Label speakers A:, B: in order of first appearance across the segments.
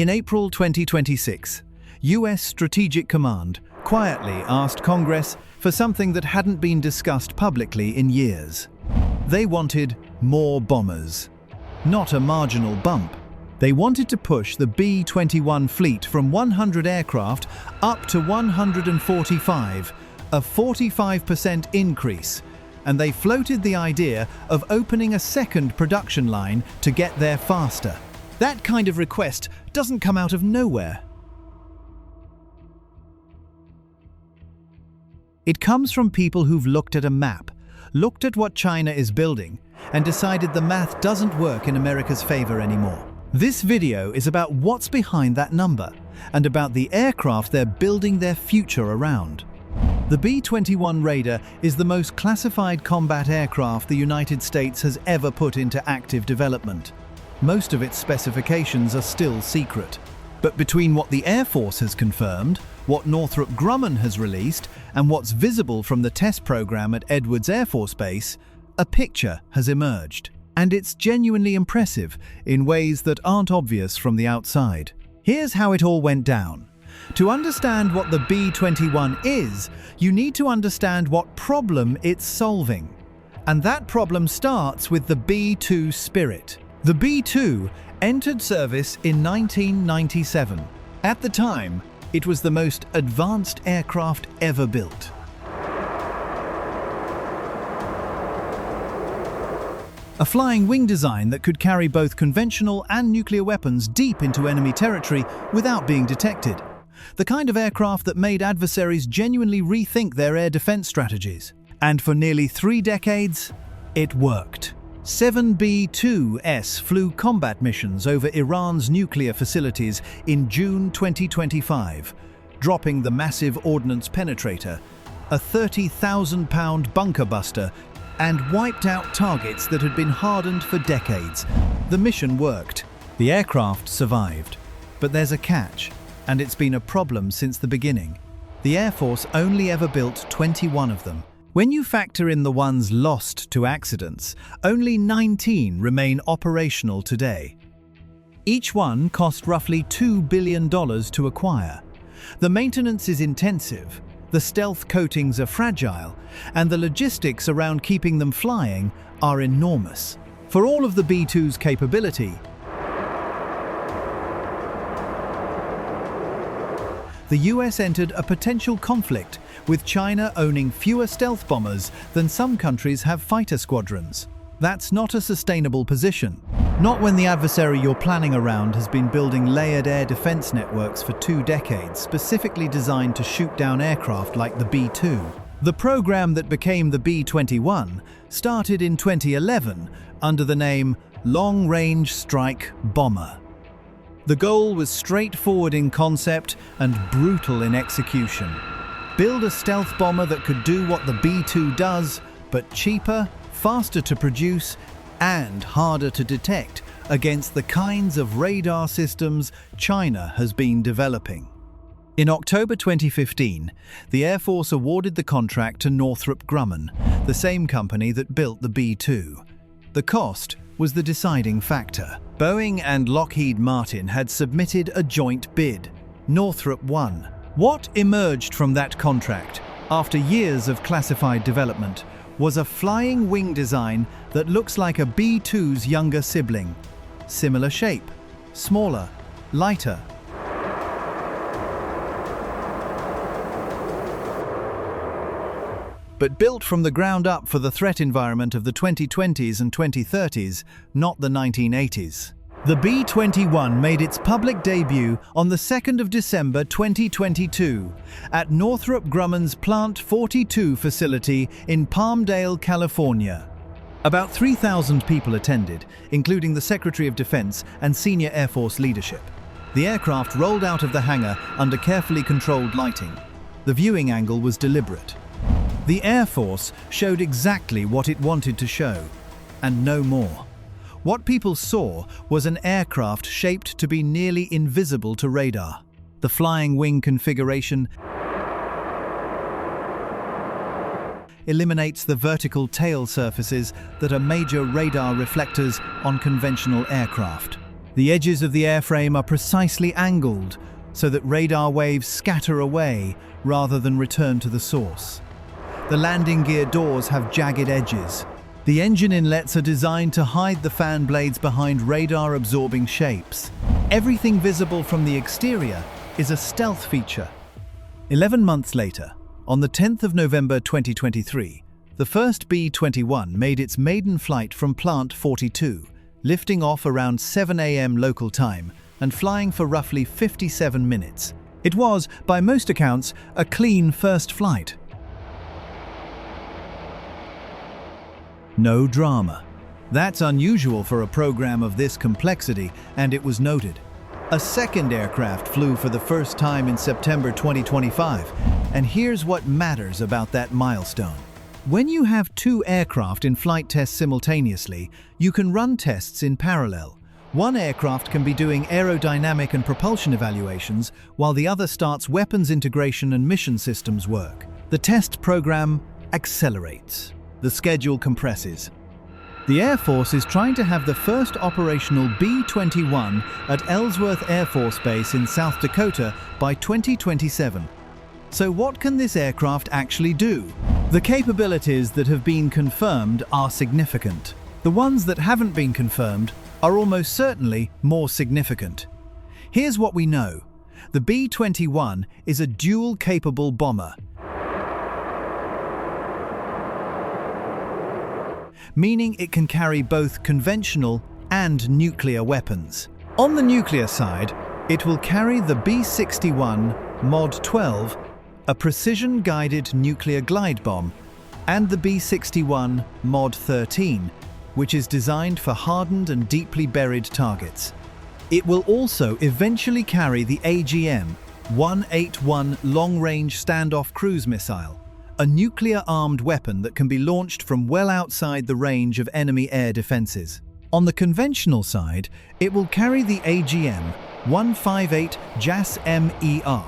A: In April 2026, US Strategic Command quietly asked Congress for something that hadn't been discussed publicly in years. They wanted more bombers. Not a marginal bump. They wanted to push the B-21 fleet from 100 aircraft up to 145, a 45% increase, and they floated the idea of opening a second production line to get there faster. That kind of request doesn't come out of nowhere. It comes from people who've looked at a map, looked at what China is building, and decided the math doesn't work in America's favor anymore. This video is about what's behind that number, and about the aircraft they're building their future around. The B-21 Raider is the most classified combat aircraft the United States has ever put into active development. Most of its specifications are still secret. But between what the Air Force has confirmed, what Northrop Grumman has released, and what's visible from the test program at Edwards Air Force Base, a picture has emerged. And it's genuinely impressive in ways that aren't obvious from the outside. Here's how it all went down. To understand what the B-21 is, you need to understand what problem it's solving. And that problem starts with the B-2 spirit. The B-2 entered service in 1997. At the time, it was the most advanced aircraft ever built. A flying wing design that could carry both conventional and nuclear weapons deep into enemy territory without being detected. The kind of aircraft that made adversaries genuinely rethink their air defense strategies. And for nearly 3 decades, it worked. 7 B-2s flew combat missions over Iran's nuclear facilities in June 2025, dropping the massive ordnance penetrator, a 30,000-pound bunker buster, and wiped out targets that had been hardened for decades. The mission worked. The aircraft survived. But there's a catch, and it's been a problem since the beginning. The Air Force only ever built 21 of them. When you factor in the ones lost to accidents, only 19 remain operational today. Each one cost roughly $2 billion to acquire. The maintenance is intensive, the stealth coatings are fragile, and the logistics around keeping them flying are enormous. For all of the B-2's capability, the US entered a potential conflict with China owning fewer stealth bombers than some countries have fighter squadrons. That's not a sustainable position. Not when the adversary you're planning around has been building layered air defense networks for 2 decades, specifically designed to shoot down aircraft like the B-2. The program that became the B-21 started in 2011 under the name Long Range Strike Bomber. The goal was straightforward in concept and brutal in execution. Build a stealth bomber that could do what the B-2 does, but cheaper, faster to produce, and harder to detect against the kinds of radar systems China has been developing. In October 2015, the Air Force awarded the contract to Northrop Grumman, the same company that built the B-2. The cost was the deciding factor. Boeing and Lockheed Martin had submitted a joint bid. Northrop won. What emerged from that contract, after years of classified development, was a flying wing design that looks like a B-2's younger sibling. Similar shape, smaller, lighter. But built from the ground up for the threat environment of the 2020s and 2030s, not the 1980s. The B-21 made its public debut on the 2nd of December 2022 at Northrop Grumman's Plant 42 facility in Palmdale, California. About 3,000 people attended, including the Secretary of Defense and senior Air Force leadership. The aircraft rolled out of the hangar under carefully controlled lighting. The viewing angle was deliberate. The Air Force showed exactly what it wanted to show, and no more. What people saw was an aircraft shaped to be nearly invisible to radar. The flying wing configuration eliminates the vertical tail surfaces that are major radar reflectors on conventional aircraft. The edges of the airframe are precisely angled so that radar waves scatter away rather than return to the source. The landing gear doors have jagged edges. The engine inlets are designed to hide the fan blades behind radar-absorbing shapes. Everything visible from the exterior is a stealth feature. 11 months later, on the 10th of November 2023, the first B-21 made its maiden flight from Plant 42, lifting off around 7 a.m. local time and flying for roughly 57 minutes. It was, by most accounts, a clean first flight. No drama. That's unusual for a program of this complexity, and it was noted. A second aircraft flew for the first time in September 2025, and here's what matters about that milestone. When you have two aircraft in flight tests simultaneously, you can run tests in parallel. One aircraft can be doing aerodynamic and propulsion evaluations, while the other starts weapons integration and mission systems work. The test program accelerates. The schedule compresses. The Air Force is trying to have the first operational B-21 at Ellsworth Air Force Base in South Dakota by 2027. So what can this aircraft actually do? The capabilities that have been confirmed are significant. The ones that haven't been confirmed are almost certainly more significant. Here's what we know. The B-21 is a dual-capable bomber, meaning it can carry both conventional and nuclear weapons. On the nuclear side, it will carry the B-61 Mod 12, a precision-guided nuclear glide bomb, and the B-61 Mod 13, which is designed for hardened and deeply buried targets. It will also eventually carry the AGM-181 long-range standoff cruise missile, a nuclear-armed weapon that can be launched from well outside the range of enemy air defenses. On the conventional side, it will carry the AGM-158 JAS-MER,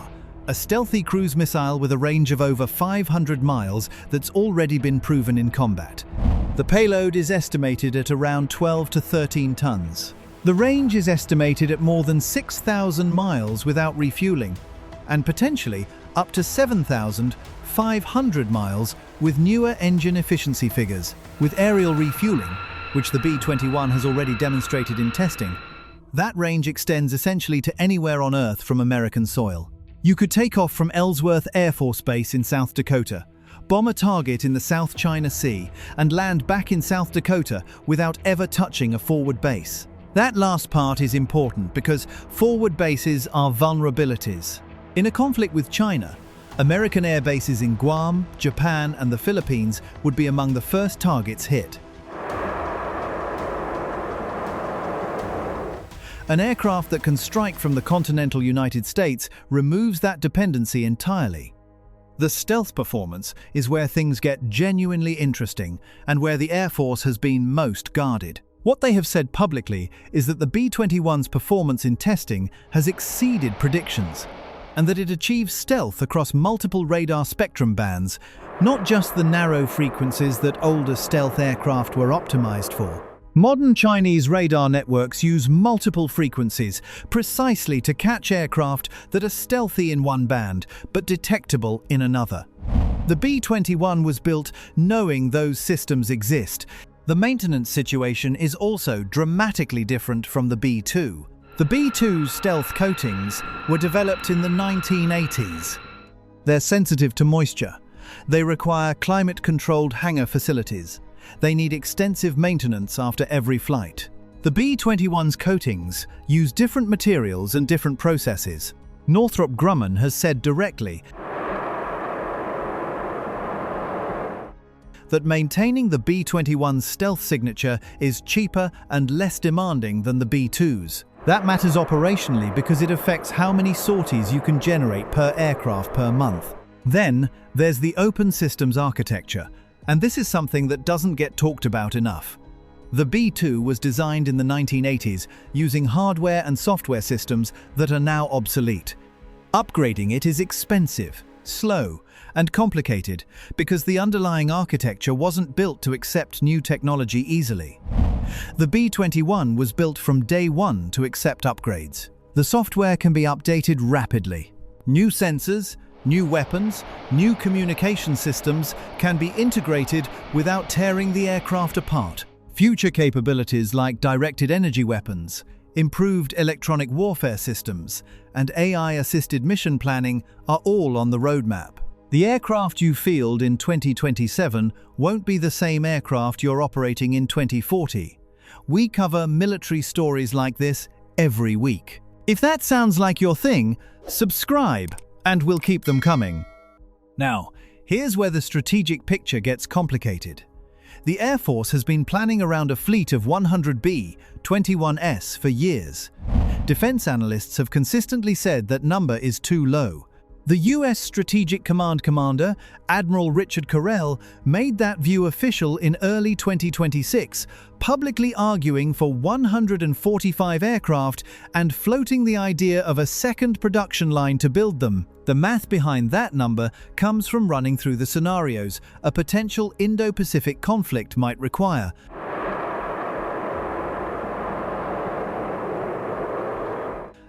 A: a stealthy cruise missile with a range of over 500 miles that's already been proven in combat. The payload is estimated at around 12 to 13 tons. The range is estimated at more than 6,000 miles without refueling, and potentially up to 7,500 miles with newer engine efficiency figures. With aerial refueling, which the B-21 has already demonstrated in testing, that range extends essentially to anywhere on Earth from American soil. You could take off from Ellsworth Air Force Base in South Dakota, bomb a target in the South China Sea, and land back in South Dakota without ever touching a forward base. That last part is important because forward bases are vulnerabilities. In a conflict with China, American air bases in Guam, Japan, and the Philippines would be among the first targets hit. An aircraft that can strike from the continental United States removes that dependency entirely. The stealth performance is where things get genuinely interesting and where the Air Force has been most guarded. What they have said publicly is that the B-21's performance in testing has exceeded predictions, and that it achieves stealth across multiple radar spectrum bands, not just the narrow frequencies that older stealth aircraft were optimized for. Modern Chinese radar networks use multiple frequencies precisely to catch aircraft that are stealthy in one band but detectable in another. The B-21 was built knowing those systems exist. The maintenance situation is also dramatically different from the B-2. The B-2's stealth coatings were developed in the 1980s. They're sensitive to moisture. They require climate-controlled hangar facilities. They need extensive maintenance after every flight. The B-21's coatings use different materials and different processes. Northrop Grumman has said directly that maintaining the B-21's stealth signature is cheaper and less demanding than the B-2's. That matters operationally because it affects how many sorties you can generate per aircraft per month. Then, there's the open systems architecture, and this is something that doesn't get talked about enough. The B-2 was designed in the 1980s using hardware and software systems that are now obsolete. Upgrading it is expensive, slow, and complicated because the underlying architecture wasn't built to accept new technology easily. The B-21 was built from day one to accept upgrades. The software can be updated rapidly. New sensors, new weapons, new communication systems can be integrated without tearing the aircraft apart. Future capabilities like directed energy weapons, improved electronic warfare systems, and AI-assisted mission planning are all on the roadmap. The aircraft you field in 2027 won't be the same aircraft you're operating in 2040. We cover military stories like this every week. If that sounds like your thing, subscribe, and we'll keep them coming. Now, here's where the strategic picture gets complicated. The Air Force has been planning around a fleet of 100 B-21s for years. Defense analysts have consistently said that number is too low. The U.S. Strategic Command Commander, Admiral Richard Carrell, made that view official in early 2026, publicly arguing for 145 aircraft and floating the idea of a second production line to build them. The math behind that number comes from running through the scenarios a potential Indo-Pacific conflict might require.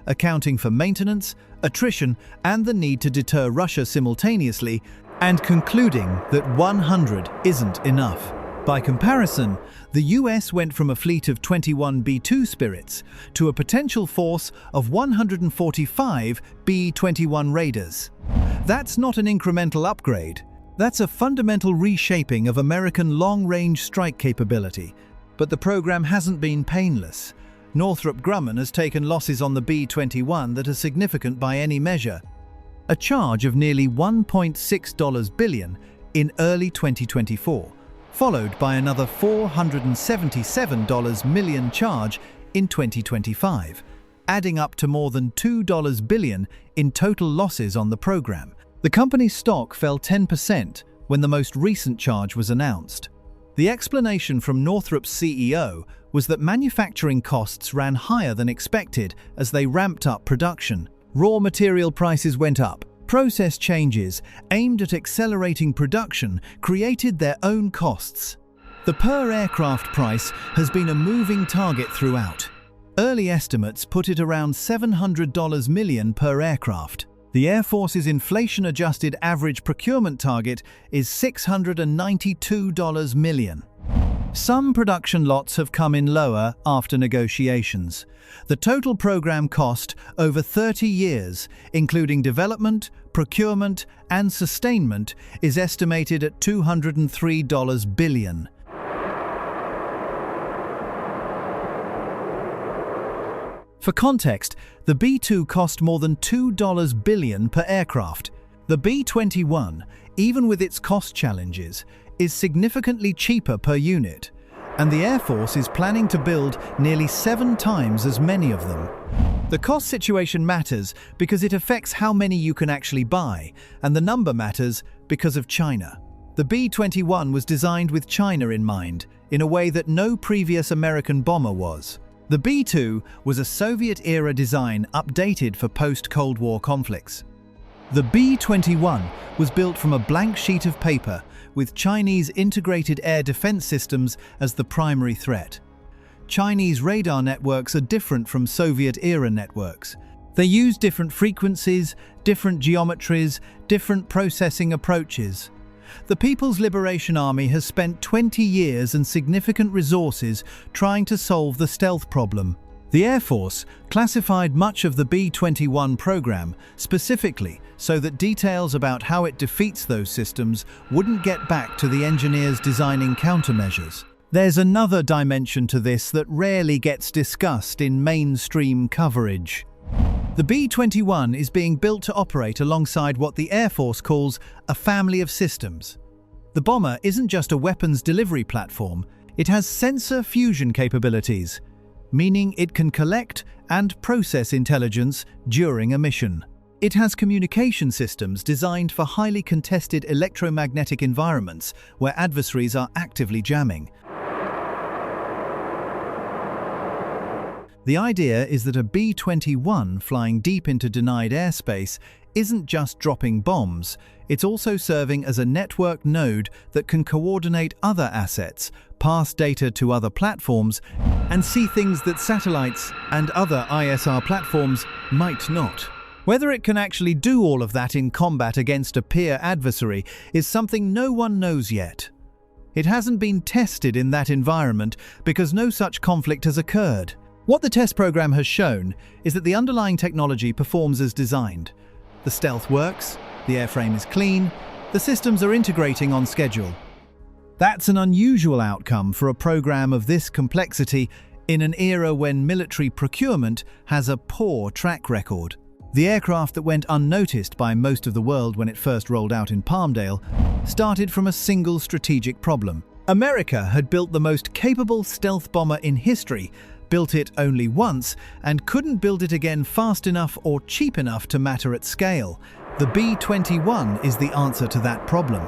A: Accounting for maintenance, attrition, and the need to deter Russia simultaneously, and concluding that 100 isn't enough. By comparison, the US went from a fleet of 21 B-2 Spirits to a potential force of 145 B-21 Raiders. That's not an incremental upgrade. That's a fundamental reshaping of American long-range strike capability. But the program hasn't been painless. Northrop Grumman has taken losses on the B-21 that are significant by any measure. A charge of nearly $1.6 billion in early 2024, followed by another $477 million charge in 2025, adding up to more than $2 billion in total losses on the program. The company's stock fell 10% when the most recent charge was announced. The explanation from Northrop's CEO was that manufacturing costs ran higher than expected as they ramped up production. Raw material prices went up. Process changes aimed at accelerating production created their own costs. The per-aircraft price has been a moving target throughout. Early estimates put it around $700 million per aircraft. The Air Force's inflation-adjusted average procurement target is $692 million. Some production lots have come in lower after negotiations. The total program cost over 30 years, including development, procurement, and sustainment, is estimated at $203 billion. For context, the B-2 cost more than $2 billion per aircraft. The B-21, even with its cost challenges, is significantly cheaper per unit, and the Air Force is planning to build nearly 7 times as many of them. The cost situation matters because it affects how many you can actually buy, and the number matters because of China. The B-21 was designed with China in mind, in a way that no previous American bomber was. The B-2 was a Soviet-era design updated for post-Cold War conflicts. The B-21 was built from a blank sheet of paper with Chinese integrated air defense systems as the primary threat. Chinese radar networks are different from Soviet-era networks. They use different frequencies, different geometries, different processing approaches. The People's Liberation Army has spent 20 years and significant resources trying to solve the stealth problem. The Air Force classified much of the B-21 program specifically so that details about how it defeats those systems wouldn't get back to the engineers designing countermeasures. There's another dimension to this that rarely gets discussed in mainstream coverage. The B-21 is being built to operate alongside what the Air Force calls a family of systems. The bomber isn't just a weapons delivery platform, it has sensor fusion capabilities, meaning it can collect and process intelligence during a mission. It has communication systems designed for highly contested electromagnetic environments where adversaries are actively jamming. The idea is that a B-21 flying deep into denied airspace isn't just dropping bombs, it's also serving as a network node that can coordinate other assets, pass data to other platforms, and see things that satellites and other ISR platforms might not. Whether it can actually do all of that in combat against a peer adversary is something no one knows yet. It hasn't been tested in that environment because no such conflict has occurred. What the test program has shown is that the underlying technology performs as designed. The stealth works, the airframe is clean, the systems are integrating on schedule. That's an unusual outcome for a program of this complexity in an era when military procurement has a poor track record. The aircraft that went unnoticed by most of the world when it first rolled out in Palmdale started from a single strategic problem. America had built the most capable stealth bomber in history, built it only once, and couldn't build it again fast enough or cheap enough to matter at scale. The B-21 is the answer to that problem.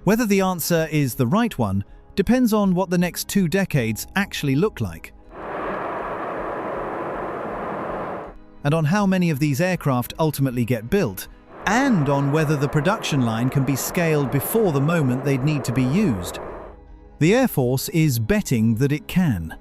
A: Whether the answer is the right one depends on what the next 2 decades actually look like, and on how many of these aircraft ultimately get built, and on whether the production line can be scaled before the moment they'd need to be used. The Air Force is betting that it can.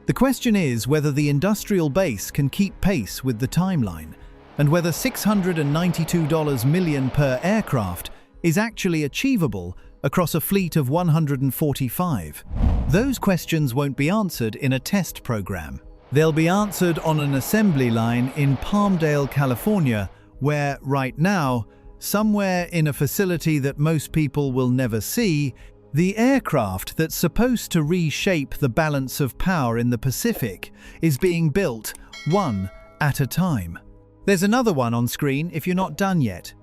A: The question is whether the industrial base can keep pace with the timeline, and whether $692 million per aircraft is actually achievable across a fleet of 145. Those questions won't be answered in a test program. They'll be answered on an assembly line in Palmdale, California, where, right now, somewhere in a facility that most people will never see, the aircraft that's supposed to reshape the balance of power in the Pacific is being built one at a time. There's another one on screen if you're not done yet.